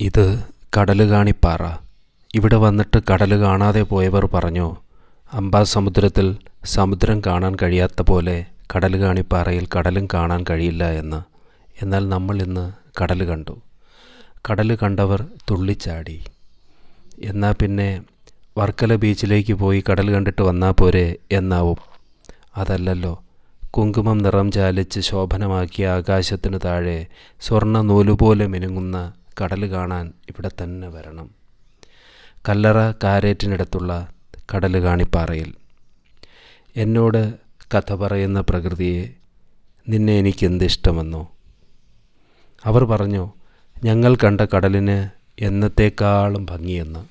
ഇത് കടലുകാണിപ്പാറ. ഇവിടെ വന്നിട്ട് കടൽ കാണാതെ പോയവർ പറഞ്ഞു, അംബാസമുദ്രത്തിൽ സമുദ്രം കാണാൻ കഴിയാത്ത പോലെ കടലുകാണിപ്പാറയിൽ കടലും കാണാൻ കഴിയില്ല എന്ന്. എന്നാൽ നമ്മൾ ഇന്ന് കടൽ കണ്ടു. കടൽ കണ്ടവർ തുള്ളിച്ചാടി. എന്നാൽ പിന്നെ വർക്കല ബീച്ചിലേക്ക് പോയി കടൽ കണ്ടിട്ട് വന്നാൽ പോരെ എന്നാവും. അതല്ലല്ലോ, കുങ്കുമം നിറം ചാലിച്ച് ശോഭനമാക്കിയ ആകാശത്തിന് താഴെ സ്വർണ്ണ നൂലുപോലെ മിനുങ്ങുന്ന കടൽ കാണാൻ ഇവിടെ തന്നെ വരണം. കല്ലറ കാരേറ്റിനടുത്തുള്ള കടലുകാണിപ്പാറയിൽ. എന്നോട് കഥ പറയുന്ന പ്രകൃതിയെ, നിന്നെ എനിക്കെന്തിഷ്ടമെന്നോ? അവർ പറഞ്ഞു, ഞങ്ങൾ കണ്ട കടലിന് എന്നത്തേക്കാളും ഭംഗിയെന്ന്.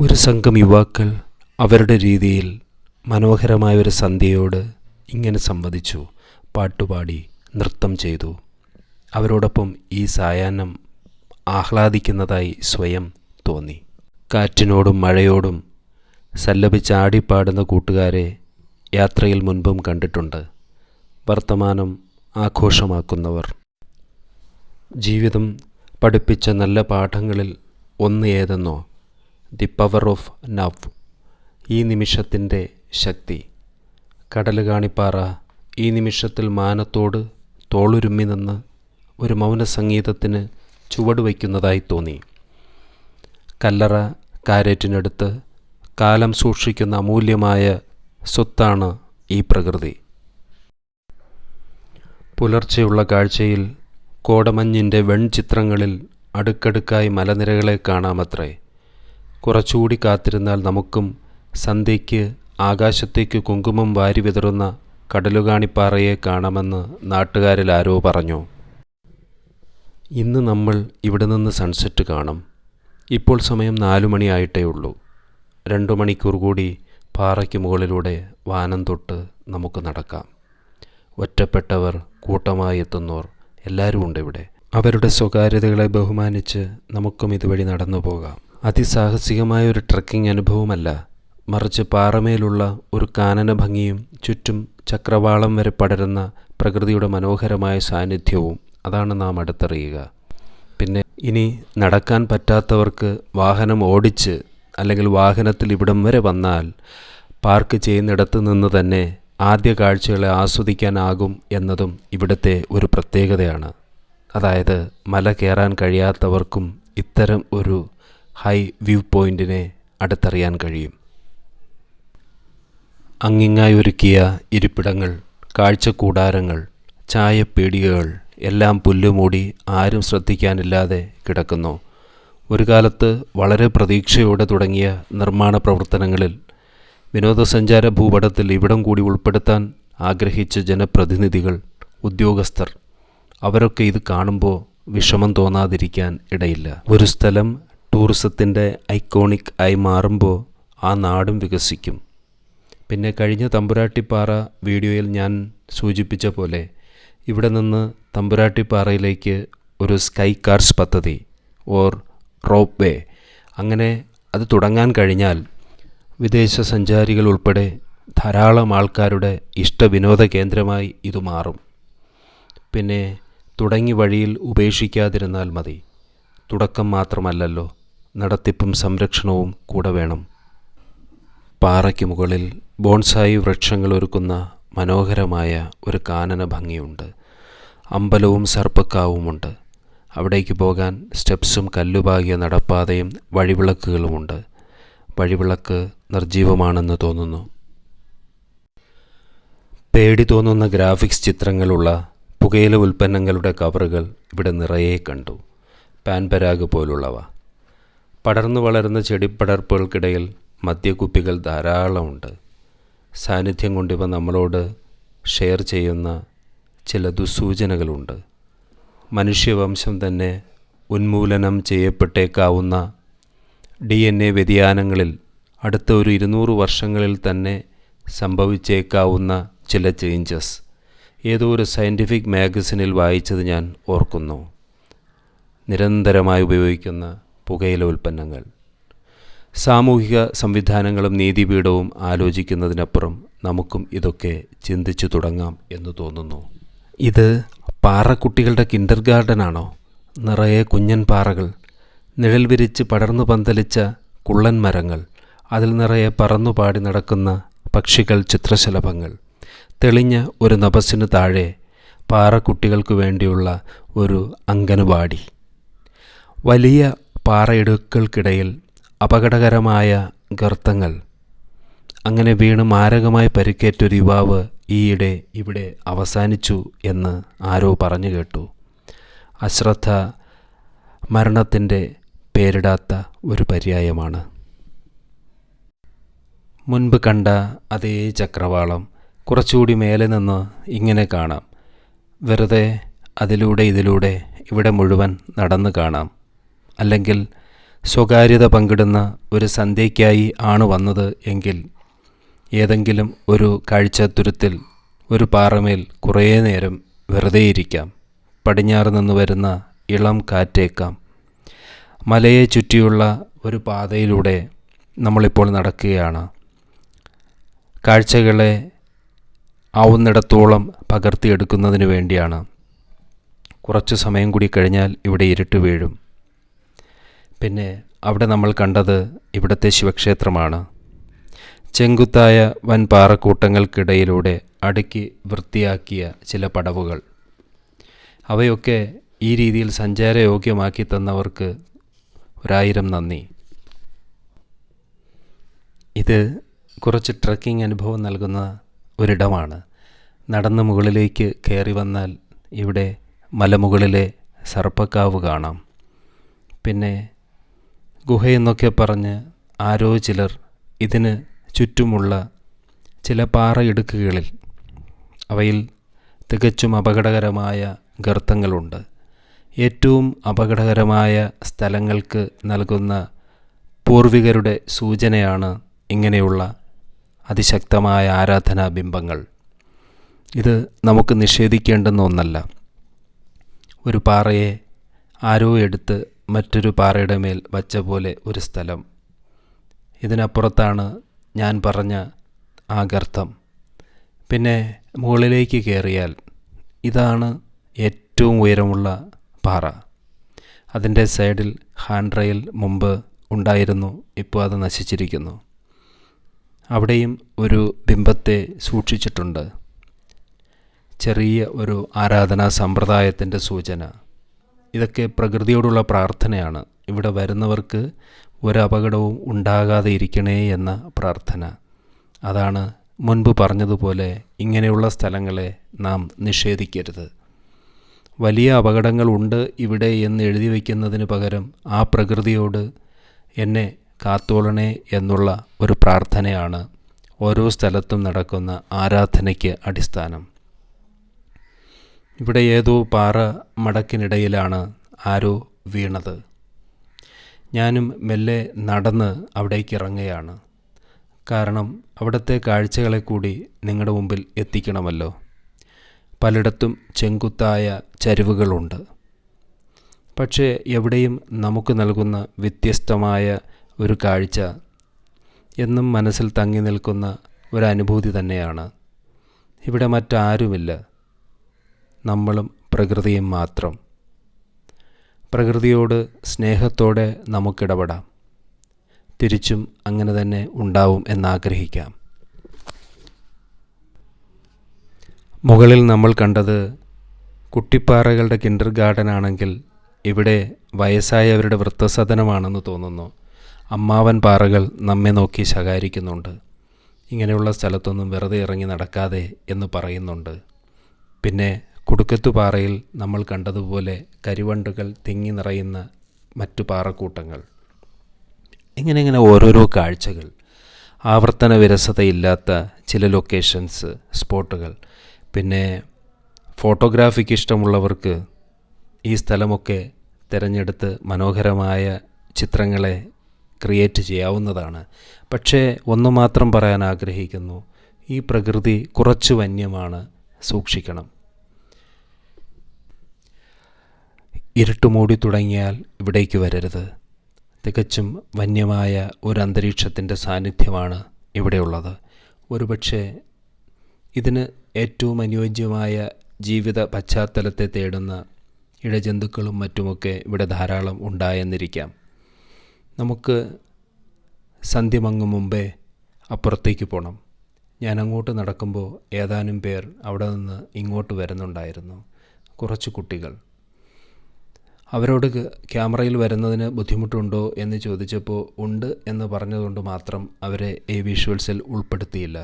ഒരു സംഘം യുവാക്കൾ അവരുടെ രീതിയിൽ മനോഹരമായൊരു സന്ധ്യയോട് ഇങ്ങനെ സംവദിച്ചു, പാട്ടുപാടി, നൃത്തം ചെയ്തു. അവരോടൊപ്പം ഈ സായാഹ്നം ആഹ്ലാദിക്കുന്നതായി സ്വയം തോന്നി. കാറ്റിനോടും മഴയോടും സല്ലപിച്ചാടിപ്പാടുന്ന കൂട്ടുകാരെ യാത്രയിൽ മുൻപും കണ്ടിട്ടുണ്ട്. വർത്തമാനം ആഘോഷമാക്കുന്നവർ. ജീവിതം പഠിപ്പിച്ച നല്ല പാഠങ്ങളിൽ ഒന്ന് ഏതെന്നോ? ദി പവർ ഓഫ് നവ്, ഈ നിമിഷത്തിൻ്റെ ശക്തി. കടലുകാണിപ്പാറ ഈ നിമിഷത്തിൽ മാനത്തോട് തോളുരുമ്മി നിന്ന് ഒരു മൗനസംഗീതത്തിന് ചുവട് വയ്ക്കുന്നതായി തോന്നി. കല്ലറ കാരേറ്റിനടുത്ത് കാലം സൂക്ഷിക്കുന്ന അമൂല്യമായ സ്വത്താണ് ഈ പ്രകൃതി. പുലർച്ചെയുള്ള കാഴ്ചയിൽ കോടമഞ്ഞിൻ്റെ വെൺചിത്രങ്ങളിൽ അടുക്കടുക്കായി മലനിരകളെ കാണാമത്രേ. കുറച്ചുകൂടി കാത്തിരുന്നാൽ നമുക്കും സന്ധ്യയ്ക്ക് ആകാശത്തേക്ക് കുങ്കുമം വാരി വിതറുന്ന കടലുകാണിപ്പാറയെ കാണാമെന്ന് നാട്ടുകാരിൽ ആരോ പറഞ്ഞു. ഇന്ന് നമ്മൾ ഇവിടെ നിന്ന് സൺസെറ്റ് കാണും. ഇപ്പോൾ സമയം 4 മണിയായിട്ടേ ഉള്ളൂ. 2 മണിക്കൂർ കൂടി പാറയ്ക്ക് മുകളിലൂടെ വാനം തൊട്ട് നമുക്ക് നടക്കാം. ഒറ്റപ്പെട്ടവർ, കൂട്ടമായി എത്തുന്നവർ എല്ലാവരും ഉണ്ട് ഇവിടെ. അവരുടെ സ്വകാര്യതകളെ ബഹുമാനിച്ച് നമുക്കും ഇതുവഴി നടന്നു പോകാം. അതിസാഹസികമായ ഒരു ട്രക്കിംഗ് അനുഭവമല്ല, മറിച്ച് പാറമേലുള്ള ഒരു കാനന ഭംഗിയും ചുറ്റും ചക്രവാളം വരെ പടരുന്ന പ്രകൃതിയുടെ മനോഹരമായ സാന്നിധ്യവും അതാണ് നാം അടുത്തറിയുക. പിന്നെ ഇനി നടക്കാൻ പറ്റാത്തവർക്ക് വാഹനം ഓടിച്ച് അല്ലെങ്കിൽ വാഹനത്തിൽ ഇവിടം വരെ വന്നാൽ പാർക്ക് ചെയ്യുന്നിടത്ത് നിന്ന് തന്നെ ആദ്യ കാഴ്ചകളെ ആസ്വദിക്കാനാകും എന്നതും ഇവിടുത്തെ ഒരു പ്രത്യേകതയാണ്. അതായത് മല കയറാൻ കഴിയാത്തവർക്കും ഇത്തരം ഒരു ഹൈ വ്യൂ പോയിൻറ്റിനെ അടുത്തറിയാൻ കഴിയും. അങ്ങിങ്ങായി ഒരുക്കിയ ഇരിപ്പിടങ്ങൾ, കാഴ്ചക്കൂടാരങ്ങൾ, ചായപ്പീടികകൾ എല്ലാം പുല്ലുമൂടി ആരും ശ്രദ്ധിക്കാനില്ലാതെ കിടക്കുന്നു. ഒരു കാലത്ത് വളരെ പ്രതീക്ഷയോടെ തുടങ്ങിയ നിർമ്മാണ പ്രവർത്തനങ്ങളിൽ വിനോദസഞ്ചാര ഭൂപടത്തിൽ ഇവിടം കൂടി ഉൾപ്പെടുത്താൻ ആഗ്രഹിച്ച ജനപ്രതിനിധികൾ, ഉദ്യോഗസ്ഥർ, അവരൊക്കെ ഇത് കാണുമ്പോൾ വിഷമം തോന്നാതിരിക്കാൻ ഇടയില്ല. ഒരു സ്ഥലം ടൂറിസത്തിൻ്റെ ഐക്കോണിക് ആയി മാറുമ്പോൾ ആ നാടും വികസിക്കും. പിന്നെ കഴിഞ്ഞ തമ്പുരാട്ടിപ്പാറ വീഡിയോയിൽ ഞാൻ സൂചിപ്പിച്ച പോലെ ഇവിടെ നിന്ന് തമ്പുരാട്ടിപ്പാറയിലേക്ക് ഒരു സ്കൈ കാർസ് പദ്ധതി ഓർ റോപ്പ് വേ, അങ്ങനെ അത് തുടങ്ങാൻ കഴിഞ്ഞാൽ വിദേശ സഞ്ചാരികൾ ഉൾപ്പെടെ ധാരാളം ആൾക്കാരുടെ ഇഷ്ടവിനോദ കേന്ദ്രമായി ഇത് മാറും. പിന്നെ തുടങ്ങി വഴിയിൽ ഉപേക്ഷിക്കാതിരുന്നാൽ മതി. തുടക്കം മാത്രമല്ലല്ലോ, നടത്തിപ്പും സംരക്ഷണവും കൂടെ വേണം. പാറയ്ക്ക് മുകളിൽ ബോൺസായി വൃക്ഷങ്ങൾ ഒരുക്കുന്ന മനോഹരമായ ഒരു കാനന ഭംഗിയുണ്ട്. അമ്പലവും സർപ്പക്കാവുമുണ്ട്. അവിടേക്ക് പോകാൻ സ്റ്റെപ്സും കല്ലുപാകിയ നടപ്പാതയും വഴിവിളക്കുകളുമുണ്ട്. വഴിവിളക്ക് നിർജീവമാണെന്ന് തോന്നുന്നു. പേടി തോന്നുന്ന ഗ്രാഫിക്സ് ചിത്രങ്ങളുള്ള പുകയില ഉൽപ്പന്നങ്ങളുടെ കവറുകൾ ഇവിടെ നിറയെ കണ്ടു. പാൻപരാഗ് പോലുള്ളവ. പടർന്നു വളരുന്ന ചെടിപ്പടർപ്പുകൾക്കിടയിൽ മദ്യക്കുപ്പികൾ ധാരാളമുണ്ട്. സാന്നിധ്യം കൊണ്ടിവ നമ്മളോട് ഷെയർ ചെയ്യുന്ന ചില ദുസ്സൂചനകളുണ്ട്. മനുഷ്യവംശം തന്നെ ഉന്മൂലനം ചെയ്യപ്പെട്ടേക്കാവുന്ന DNA വ്യതിയാനങ്ങളിൽ അടുത്ത ഒരു 200 വർഷങ്ങളിൽ തന്നെ സംഭവിച്ചേക്കാവുന്ന ചില ചേഞ്ചസ് ഏതോ ഒരു സയൻറ്റിഫിക് മാഗസിനിൽ വായിച്ചത് ഞാൻ ഓർക്കുന്നു. നിരന്തരമായി ഉപയോഗിക്കുന്ന പുകയില ഉൽപ്പന്നങ്ങൾ. സാമൂഹിക സംവിധാനങ്ങളും നീതിപീഠവും ആലോചിക്കുന്നതിനപ്പുറം നമുക്കും ഇതൊക്കെ ചിന്തിച്ചു തുടങ്ങാം എന്ന് തോന്നുന്നു. ഇത് പാറക്കുട്ടികളുടെ കിൻഡർ ഗാർഡനാണോ? നിറയെ കുഞ്ഞൻ പാറകൾ, നിഴൽ വിരിച്ച് പടർന്നു പന്തലിച്ച കുള്ളൻ മരങ്ങൾ, അതിൽ നിറയെ പറന്നുപാടി നടക്കുന്ന പക്ഷികൾ, ചിത്രശലഭങ്ങൾ. തെളിഞ്ഞ ഒരു നഭസിനു താഴെ പാറക്കുട്ടികൾക്കു വേണ്ടിയുള്ള ഒരു അങ്കനവാടി. വലിയ പാറയിടുക്കുകൾക്കിടയിൽ അപകടകരമായ ഗർത്തങ്ങൾ. അങ്ങനെ വീണ് മാരകമായി പരിക്കേറ്റൊരു യുവാവ് ഈയിടെ ഇവിടെ അവസാനിച്ചു എന്ന് ആരോ പറഞ്ഞു കേട്ടു. അശ്രദ്ധ മരണത്തിൻ്റെ പേരിടാത്ത ഒരു പര്യായമാണ്. മുൻപ് കണ്ട അതേ ചക്രവാളം കുറച്ചുകൂടി മേലെ നിന്ന് ഇങ്ങനെ കാണാം. വെറുതെ അതിലൂടെ ഇതിലൂടെ ഇവിടെ മുഴുവൻ നടന്നു കാണാം. അല്ലെങ്കിൽ സ്വകാര്യത പങ്കിടുന്ന ഒരു സന്ധ്യയ്ക്കായി ആണ് വന്നത് എങ്കിൽ ഏതെങ്കിലും ഒരു കാഴ്ചത്തുരുത്തിൽ ഒരു പാറമേൽ കുറേ നേരം വെറുതെ ഇരിക്കാം. പടിഞ്ഞാറ് നിന്ന് വരുന്ന ഇളം കാറ്റേക്കാം. മലയെ ചുറ്റിയുള്ള ഒരു പാതയിലൂടെ നമ്മളിപ്പോൾ നടക്കുകയാണ്. കാഴ്ചകളെ ആവുന്നിടത്തോളം പകർത്തിയെടുക്കുന്നതിന് വേണ്ടിയാണ്. കുറച്ചു സമയം കൂടി കഴിഞ്ഞാൽ ഇവിടെ ഇരുട്ട് വീഴും. പിന്നെ അവിടെ നമ്മൾ കണ്ടത് ഇവിടുത്തെ ശിവക്ഷേത്രമാണ്. ചെങ്കുത്തായ വൻ പാറക്കൂട്ടങ്ങൾക്കിടയിലൂടെ അടുക്കി വൃത്തിയാക്കിയ ചില പടവുകൾ. അവയൊക്കെ ഈ രീതിയിൽ സഞ്ചാരയോഗ്യമാക്കി തന്നവർക്ക് 1000 നന്ദി. ഇത് കുറച്ച് ട്രക്കിംഗ് അനുഭവം നൽകുന്ന ഒരിടമാണ്. നടന്ന് മുകളിലേക്ക് കയറി വന്നാൽ ഇവിടെ മലമുകളിലെ സർപ്പക്കാവ് കാണാം. പിന്നെ ഗുഹയെന്നൊക്കെ പറഞ്ഞ് ആരോ ചിലർ ഇതിന് ചുറ്റുമുള്ള ചില പാറയിടുക്കുകളിൽ, അവയിൽ തികച്ചും അപകടകരമായ ഗർത്തങ്ങളുണ്ട്. ഏറ്റവും അപകടകരമായ സ്ഥലങ്ങൾക്ക് നൽകുന്ന പൂർവികരുടെ സൂചനയാണ് ഇങ്ങനെയുള്ള അതിശക്തമായ ആരാധനാബിംബങ്ങൾ. ഇത് നമുക്ക് നിഷേധിക്കേണ്ടുന്ന ഒന്നല്ല. ഒരു പാറയെ ആരോ എടുത്ത് മറ്റൊരു പാറയുടെ മേൽ വച്ച പോലെ ഒരു സ്ഥലം. ഇതിനപ്പുറത്താണ് ഞാൻ പറഞ്ഞ ആ ഗർത്തം. പിന്നെ മുകളിലേക്ക് കയറിയാൽ ഇതാണ് ഏറ്റവും ഉയരമുള്ള പാറ. അതിൻ്റെ സൈഡിൽ ഹാൻഡ് റെയിൽ മുമ്പ് ഉണ്ടായിരുന്നു, ഇപ്പോൾ അത് നശിച്ചിരിക്കുന്നു. അവിടെയും ഒരു ബിംബത്തെ സൂക്ഷിച്ചിട്ടുണ്ട്. ചെറിയ ഒരു ആരാധനാ സമ്പ്രദായത്തിൻ്റെ സൂചന. ഇതൊക്കെ പ്രകൃതിയോടുള്ള പ്രാർത്ഥനയാണ്. ഇവിടെ വരുന്നവർക്ക് ഒരപകടവും ഉണ്ടാകാതെ ഇരിക്കണേ എന്ന പ്രാർത്ഥന. അതാണ് മുൻപ് പറഞ്ഞതുപോലെ ഇങ്ങനെയുള്ള സ്ഥലങ്ങളെ നാം നിഷേധിക്കരുത്. വലിയ അപകടങ്ങളുണ്ട് ഇവിടെ എന്ന് എഴുതി വയ്ക്കുന്നതിന് പകരം ആ പ്രകൃതിയോട് എന്നെ കാത്തോളണേ എന്നുള്ള ഒരു പ്രാർത്ഥനയാണ് ഓരോ സ്ഥലത്തും നടക്കുന്ന ആരാധനയ്ക്ക് അടിസ്ഥാനം. ഇവിടെ ഏതോ പാറ മടക്കിനിടയിലാണ് ആരോ വീണത്. ഞാനും മെല്ലെ നടന്ന് അവിടേക്ക് ഇറങ്ങുകയാണ്. കാരണം അവിടുത്തെ കാഴ്ചകളെ കൂടി നിങ്ങളുടെ മുമ്പിൽ എത്തിക്കണമല്ലോ. പലയിടത്തും ചെങ്കുത്തായ ചരിവുകളുണ്ട്. പക്ഷേ എവിടെയും നമുക്ക് നൽകുന്ന വ്യത്യസ്തമായ ഒരു കാഴ്ച എന്നും മനസ്സിൽ തങ്ങി നിൽക്കുന്ന ഒരനുഭൂതി തന്നെയാണ്. ഇവിടെ മറ്റാരുമില്ല, നമ്മളും പ്രകൃതിയും മാത്രം. പ്രകൃതിയോട് സ്നേഹത്തോടെ നമുക്കിടപെടാം. തിരിച്ചും അങ്ങനെ തന്നെ ഉണ്ടാവും എന്നാഗ്രഹിക്കാം. മുകളിൽ നമ്മൾ കണ്ടത് കുട്ടിപ്പാറകളുടെ കിൻഡർ ഗാർഡൻ ആണെങ്കിൽ ഇവിടെ വയസ്സായവരുടെ വൃദ്ധസദനമാണെന്ന് തോന്നുന്നു. അമ്മാവൻ പാറകൾ നമ്മെ നോക്കി ശകാരിക്കുന്നുണ്ട്. ഇങ്ങനെയുള്ള സ്ഥലത്തൊന്നും വെറുതെ ഇറങ്ങി നടക്കാതെ എന്ന് പറയുന്നുണ്ട്. പിന്നെ കുടുക്കത്തുപാറയിൽ നമ്മൾ കണ്ടതുപോലെ കരിവണ്ടുകൾ തിങ്ങി നിറയുന്ന മറ്റു പാറക്കൂട്ടങ്ങൾ. ഇങ്ങനെ ഓരോരോ കാഴ്ചകൾ. ആവർത്തന വിരസതയില്ലാത്ത ചില ലൊക്കേഷൻസ്, സ്പോട്ടുകൾ. പിന്നെ ഫോട്ടോഗ്രാഫിക്ക് ഇഷ്ടമുള്ളവർക്ക് ഈ സ്ഥലമൊക്കെ തിരഞ്ഞെടുത്ത് മനോഹരമായ ചിത്രങ്ങളെ ക്രിയേറ്റ് ചെയ്യാവുന്നതാണ്. പക്ഷേ ഒന്നു മാത്രം പറയാൻ ആഗ്രഹിക്കുന്നു, ഈ പ്രകൃതി കുറച്ച് വന്യമാണ്, സൂക്ഷിക്കണം. ഇരുട്ട് മൂടി തുടങ്ങിയാൽ ഇവിടേക്ക് വരരുത്. തികച്ചും വന്യമായ ഒരു അന്തരീക്ഷത്തിൻ്റെ സാന്നിധ്യമാണ് ഇവിടെയുള്ളത്. ഒരുപക്ഷെ ഇതിന് ഏറ്റവും അനുയോജ്യമായ ജീവിത പശ്ചാത്തലത്തെ തേടുന്ന ഇഴജന്തുക്കളും മറ്റുമൊക്കെ ഇവിടെ ധാരാളം ഉണ്ടായെന്നിരിക്കാം. നമുക്ക് സന്ധ്യ മങ്ങും മുമ്പേ അപ്പുറത്തേക്ക് പോകണം. ഞാൻ അങ്ങോട്ട് നടക്കുമ്പോൾ ഏതാനും പേർ അവിടെ നിന്ന് ഇങ്ങോട്ട് വരുന്നുണ്ടായിരുന്നു. കുറച്ച് കുട്ടികൾ. അവരോട് ക്യാമറയിൽ വരുന്നതിന് ബുദ്ധിമുട്ടുണ്ടോ എന്ന് ചോദിച്ചപ്പോൾ ഉണ്ട് എന്ന് പറഞ്ഞതുകൊണ്ട് മാത്രം അവരെ ഈ വിഷ്വൽസിൽ ഉൾപ്പെടുത്തിയില്ല.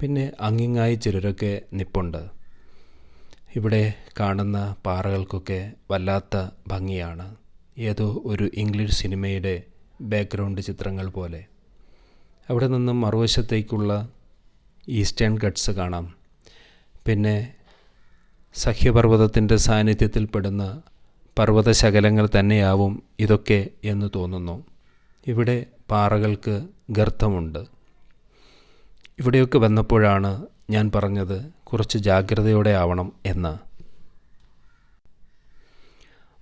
പിന്നെ അങ്ങിങ്ങായി ചിലരൊക്കെ നിപ്പുണ്ട്. ഇവിടെ കാണുന്ന പാറകൾക്കൊക്കെ വല്ലാത്ത ഭംഗിയാണ്. ഏതോ ഒരു ഇംഗ്ലീഷ് സിനിമയുടെ ബാക്ക്ഗ്രൗണ്ട് ചിത്രങ്ങൾ പോലെ. അവിടെ നിന്നും മറുവശത്തേക്കുള്ള ഈസ്റ്റേൺ ഗട്ട്സ് കാണാം. പിന്നെ സഹ്യപർവ്വതത്തിൻ്റെ സാന്നിധ്യത്തിൽപ്പെടുന്ന പർവ്വതശകലങ്ങൾ തന്നെയാവും ഇതൊക്കെ എന്ന് തോന്നുന്നു. ഇവിടെ പാറകൾക്ക് ഗർത്തമുണ്ട്. ഇവിടെയൊക്കെ വന്നപ്പോഴാണ് ഞാൻ പറഞ്ഞത് കുറച്ച് ജാഗ്രതയോടെ ആവണം എന്ന്.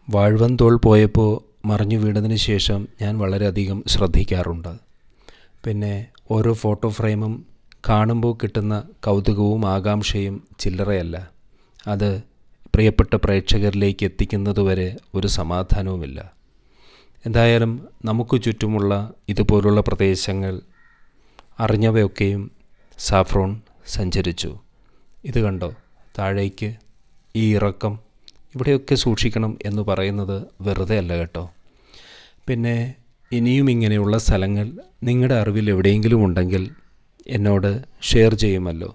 വാഴ്വന്തോൾ പോയപ്പോൾ മറിഞ്ഞു വീണതിന് ശേഷം ഞാൻ വളരെയധികം ശ്രദ്ധിക്കാറുണ്ട്. പിന്നെ ഓരോ ഫോട്ടോ ഫ്രെയിമും കാണുമ്പോൾ കിട്ടുന്ന കൗതുകവും ആകാംക്ഷയും ചില്ലറയല്ല. അത് പ്രിയപ്പെട്ട പ്രേക്ഷകരിലേക്ക് എത്തിക്കുന്നതുവരെ ഒരു സമാധാനവുമില്ല. എന്തായാലും നമുക്ക് ചുറ്റുമുള്ള ഇതുപോലുള്ള പ്രദേശങ്ങൾ അറിഞ്ഞവയൊക്കെയും സാഫ്രോൺ സഞ്ചരിച്ചു. ഇത് കണ്ടോ, താഴേക്ക് ഈ ഇറക്കം. ഇവിടെയൊക്കെ സൂക്ഷിക്കണം എന്ന് പറയുന്നത് വെറുതെ അല്ല കേട്ടോ. പിന്നെ ഇനിയും ഇങ്ങനെയുള്ള സ്ഥലങ്ങൾ നിങ്ങളുടെ അറിവിൽ എവിടെയെങ്കിലും ഉണ്ടെങ്കിൽ എന്നോട് ഷെയർ ചെയ്യുമല്ലോ,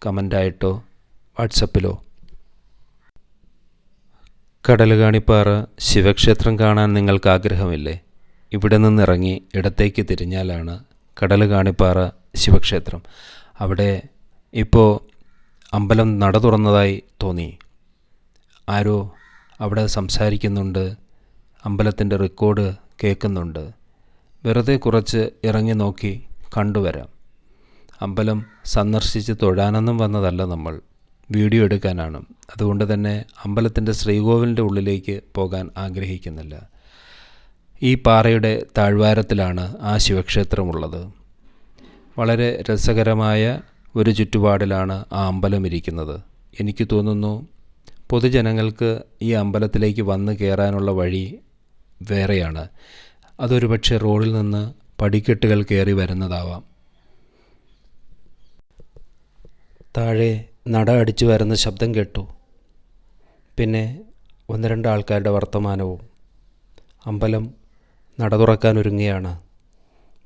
കമൻ്റായിട്ടോ വാട്സപ്പിലോ. കടലുകാണിപ്പാറ ശിവക്ഷേത്രം കാണാൻ നിങ്ങൾക്ക് ആഗ്രഹമില്ലേ? ഇവിടെ നിന്നിറങ്ങി ഇടത്തേക്ക് തിരിഞ്ഞാലാണ് കടലുകാണിപ്പാറ ശിവക്ഷേത്രം. അവിടെ ഇപ്പോൾ അമ്പലം നട തുറന്നതായി തോന്നി. ആരോ അവിടെ സംസാരിക്കുന്നുണ്ട്, അമ്പലത്തിൻ്റെ റെക്കോർഡ് കേൾക്കുന്നുണ്ട്. വെറുതെ കുറച്ച് ഇറങ്ങി നോക്കി കണ്ടുവരാം. അമ്പലം സന്ദർശിച്ച് തൊഴാനൊന്നും വന്നതല്ല നമ്മൾ, വീഡിയോ എടുക്കാനാണ്. അതുകൊണ്ട് തന്നെ അമ്പലത്തിൻ്റെ ശ്രീകോവിലിൻ്റെ ഉള്ളിലേക്ക് പോകാൻ ആഗ്രഹിക്കുന്നില്ല. ഈ പാറയുടെ താഴ്വാരത്തിലാണ് ആ ശിവക്ഷേത്രമുള്ളത്. വളരെ രസകരമായ ഒരു ചുറ്റുപാടിലാണ് ആ അമ്പലം ഇരിക്കുന്നത്. എനിക്ക് തോന്നുന്നു പൊതുജനങ്ങൾക്ക് ഈ അമ്പലത്തിലേക്ക് വന്ന് കയറാനുള്ള വഴി വേറെയാണ്. അതൊരു പക്ഷേ റോഡിൽ നിന്ന് പടിക്കെട്ടുകൾ കയറി വരുന്നതാവാം. താഴെ നട അടിച്ചു വരുന്ന ശബ്ദം കേട്ടു. പിന്നെ ഒന്ന് രണ്ട് ആൾക്കാരുടെ വർത്തമാനവും. അമ്പലം നട തുറക്കാൻ ഒരുങ്ങുകയാണ്.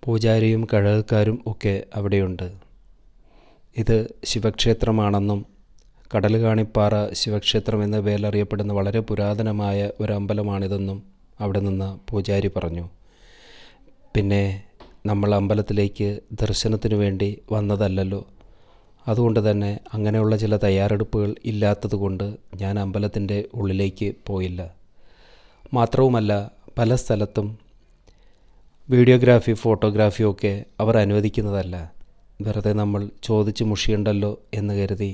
പൂജാരിയും കഴകക്കാരും ഒക്കെ അവിടെയുണ്ട്. ഇത് ശിവക്ഷേത്രമാണെന്നും കടലുകാണിപ്പാറ ശിവക്ഷേത്രം എന്ന പേരിൽ അറിയപ്പെടുന്ന വളരെ പുരാതനമായ ഒരു അമ്പലമാണിതെന്നും അവിടെ നിന്ന് പൂജാരി പറഞ്ഞു. പിന്നെ നമ്മൾ അമ്പലത്തിലേക്ക് ദർശനത്തിനു വേണ്ടി വന്നതല്ലല്ലോ, അതുകൊണ്ട് തന്നെ അങ്ങനെയുള്ള ചില തയ്യാറെടുപ്പുകൾ ഇല്ലാത്തതുകൊണ്ട് ഞാൻ അമ്പലത്തിൻ്റെ ഉള്ളിലേക്ക് പോയില്ല. മാത്രവുമല്ല, പല സ്ഥലത്തും വീഡിയോഗ്രാഫി ഫോട്ടോഗ്രാഫിയൊക്കെ അവർ അനുവദിക്കുന്നതല്ല. വെറുതെ നമ്മൾ ചോദിച്ച് മുഷിയണ്ടല്ലോ എന്ന് കരുതി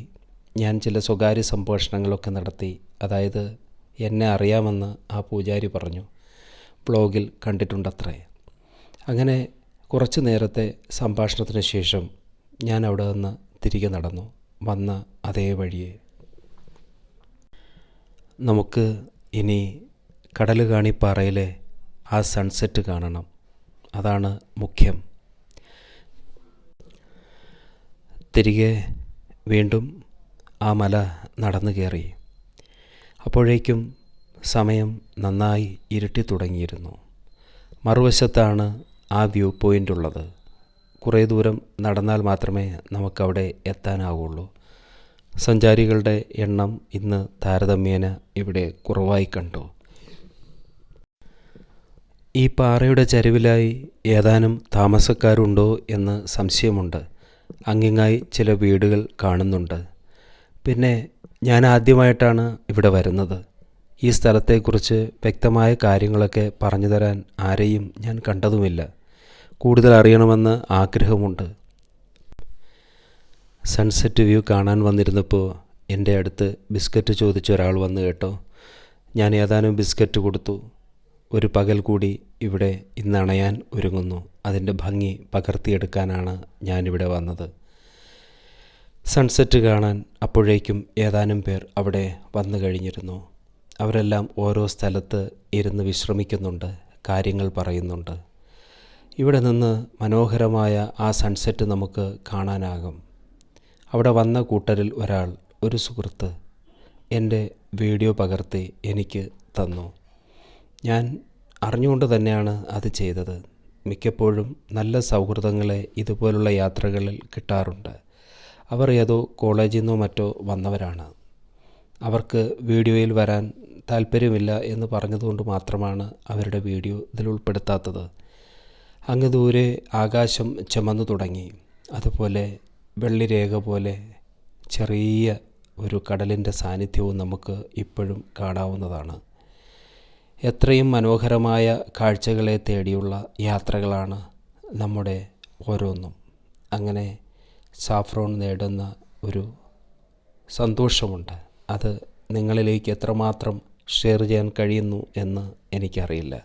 ഞാൻ ചില സ്വകാര്യ സംഭാഷണങ്ങളൊക്കെ നടത്തി. അതായത് എന്നെ അറിയാമെന്ന് ആ പൂജാരി പറഞ്ഞു, ബ്ലോഗിൽ കണ്ടിട്ടുണ്ടത്രേ. അങ്ങനെ കുറച്ച് നേരത്തെ സംഭാഷണത്തിന് ശേഷം ഞാൻ അവിടെ നിന്ന് തിരികെ നടന്നു വന്ന അതേ വഴിയെ. നമുക്ക് ഇനി കടലുകാണിപ്പാറയിലെ ആ സൺസെറ്റ് കാണണം. അതാണ് മുഖ്യം. തിരികെ വീണ്ടും ആ മല നടന്നു കയറി. അപ്പോഴേക്കും സമയം നന്നായി ഇരുട്ടി തുടങ്ങിയിരുന്നു. മറുവശത്താണ് ആ വ്യൂ പോയിൻ്റ് ഉള്ളത്. കുറേ ദൂരം നടന്നാൽ മാത്രമേ നമുക്കവിടെ എത്താനാവുള്ളൂ. സഞ്ചാരികളുടെ എണ്ണം ഇന്ന് താരതമ്യേന ഇവിടെ കുറവായി കണ്ടു. ഈ പാറയുടെ ചരിവിലായി ഏതാനും താമസക്കാരുണ്ടോ എന്ന് സംശയമുണ്ട്. അങ്ങിങ്ങായി ചില വീടുകൾ കാണുന്നുണ്ട്. പിന്നെ ഞാൻ ആദ്യമായിട്ടാണ് ഇവിടെ വരുന്നത്. ഈ സ്ഥലത്തെക്കുറിച്ച് വ്യക്തമായ കാര്യങ്ങളൊക്കെ പറഞ്ഞു തരാൻ ആരെയും ഞാൻ കണ്ടതുമില്ല. കൂടുതൽ അറിയണമെന്ന് ആഗ്രഹമുണ്ട്. സൺസെറ്റ് വ്യൂ കാണാൻ വന്നിരുന്നപ്പോൾ എൻ്റെ അടുത്ത് ബിസ്ക്കറ്റ് ചോദിച്ച ഒരാൾ വന്നു കേട്ടോ. ഞാൻ ഏതാനും ബിസ്ക്കറ്റ് കൊടുത്തു. ഒരു പകൽ കൂടി ഇവിടെ ഇന്നണയാൻ ഒരുങ്ങുന്നു. അതിൻ്റെ ഭംഗി പകർത്തിയെടുക്കാനാണ് ഞാനിവിടെ വന്നത്. സൺസെറ്റ് കാണാൻ അപ്പോഴേക്കും ഏതാനും പേർ അവിടെ വന്നു കഴിഞ്ഞിരുന്നു. അവരെല്ലാം ഓരോ സ്ഥലത്ത് ഇരുന്ന് വിശ്രമിക്കുന്നുണ്ട്. കാര്യങ്ങൾ പറയുന്നുണ്ട്. ഇവിടെ നിന്ന് മനോഹരമായ ആ സൺസെറ്റ് നമുക്ക് കാണാനാകും. അവിടെ വന്ന കൂട്ടരിൽ ഒരാൾ, ഒരു സുഹൃത്ത്, എൻ്റെ വീഡിയോ പകർത്തി എനിക്ക് തന്നു. ഞാൻ അറിഞ്ഞുകൊണ്ട് തന്നെയാണ് അത് ചെയ്തത്. മിക്കപ്പോഴും നല്ല സൗഹൃദങ്ങളെ ഇതുപോലുള്ള യാത്രകളിൽ കിട്ടാറുണ്ട്. അവർ ഏതോ കോളേജിൽ നിന്നോ മറ്റോ വന്നവരാണ്. അവർക്ക് വീഡിയോയിൽ വരാൻ താല്പര്യമില്ല എന്ന് പറഞ്ഞതുകൊണ്ട് മാത്രമാണ് അവരുടെ വീഡിയോ ഇതിൽ ഉൾപ്പെടുത്താത്തത്. അങ്ങ് ദൂരെ ആകാശം ചുമന്നു തുടങ്ങി. അതുപോലെ വെള്ളിരേഖ പോലെ ചെറിയ ഒരു കടലിൻ്റെ സാന്നിധ്യവും നമുക്ക് ഇപ്പോഴും കാണാവുന്നതാണ്. എത്രയും മനോഹരമായ കാഴ്ചകളെ തേടിയുള്ള യാത്രകളാണ് നമ്മുടെ ഓരോന്നും. അങ്ങനെ സാഫ്രോൺ നേടുന്ന ഒരു സന്തോഷമുണ്ട്. അത് നിങ്ങളിലേക്ക് എത്രമാത്രം ഷെയർ ചെയ്യാൻ കഴിയുന്നു എന്ന് എനിക്കറിയില്ല.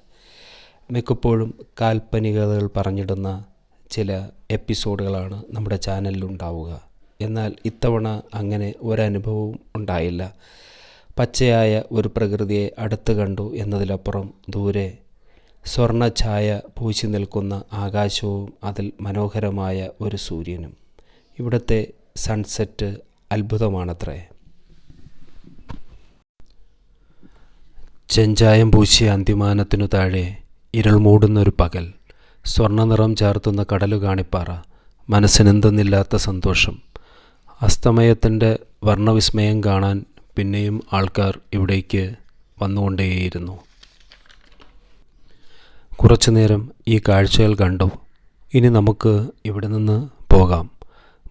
മിക്കപ്പോഴും കാൽപ്പനികതകൾ പറഞ്ഞിടുന്ന ചില എപ്പിസോഡുകളാണ് നമ്മുടെ ചാനലിലുണ്ടാവുക. എന്നാൽ ഇത്തവണ അങ്ങനെ ഒരനുഭവവും ഉണ്ടായില്ല. പച്ചയായ ഒരു പ്രകൃതിയെ അടുത്ത് കണ്ടു എന്നതിലപ്പുറം ദൂരെ സ്വർണ്ണ ഛായ പൂശി നിൽക്കുന്ന ആകാശവും അതിൽ മനോഹരമായ ഒരു സൂര്യനും. ഇവിടുത്തെ സൺസെറ്റ് അത്ഭുതമാണത്രേ. ചെഞ്ചായം പൂശിയ അന്തിമാനത്തിനു താഴെ ഇരുൾ മൂടുന്നൊരു പകൽ, സ്വർണ്ണ നിറം ചാർത്തുന്ന കടലു കാണിപ്പാറ, മനസ്സിനെന്തെന്നില്ലാത്ത സന്തോഷം. അസ്തമയത്തിൻ്റെ വർണ്ണവിസ്മയം കാണാൻ പിന്നെയും ആൾക്കാർ ഇവിടേക്ക് വന്നുകൊണ്ടേയിരുന്നു. കുറച്ചു നേരം ഈ കാഴ്ചകൾ കണ്ടു. ഇനി നമുക്ക് ഇവിടെ നിന്ന് പോകാം.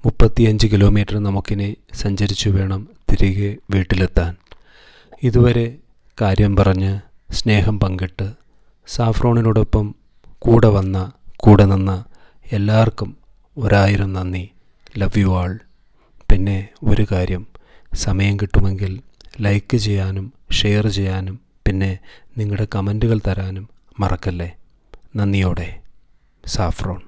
35 കിലോമീറ്റർ നമുക്കിനി സഞ്ചരിച്ചു വേണം തിരികെ വീട്ടിലെത്താൻ. ഇതുവരെ കാര്യം പറഞ്ഞ് സ്നേഹം പങ്കിട്ട് സാഫ്രോണിനോടൊപ്പം കൂടെ നിന്ന എല്ലാവർക്കും 1000 നന്ദി. Love you all. പിന്നെ ഒരു കാര്യം, സമയം കിട്ടുമെങ്കിൽ ലൈക്ക് ചെയ്യാനും ഷെയർ ചെയ്യാനും പിന്നെ നിങ്ങളുടെ കമൻറ്റുകൾ തരാനും മറക്കല്ലേ. നന്ദിയോടെ, സാഫ്രോൺ.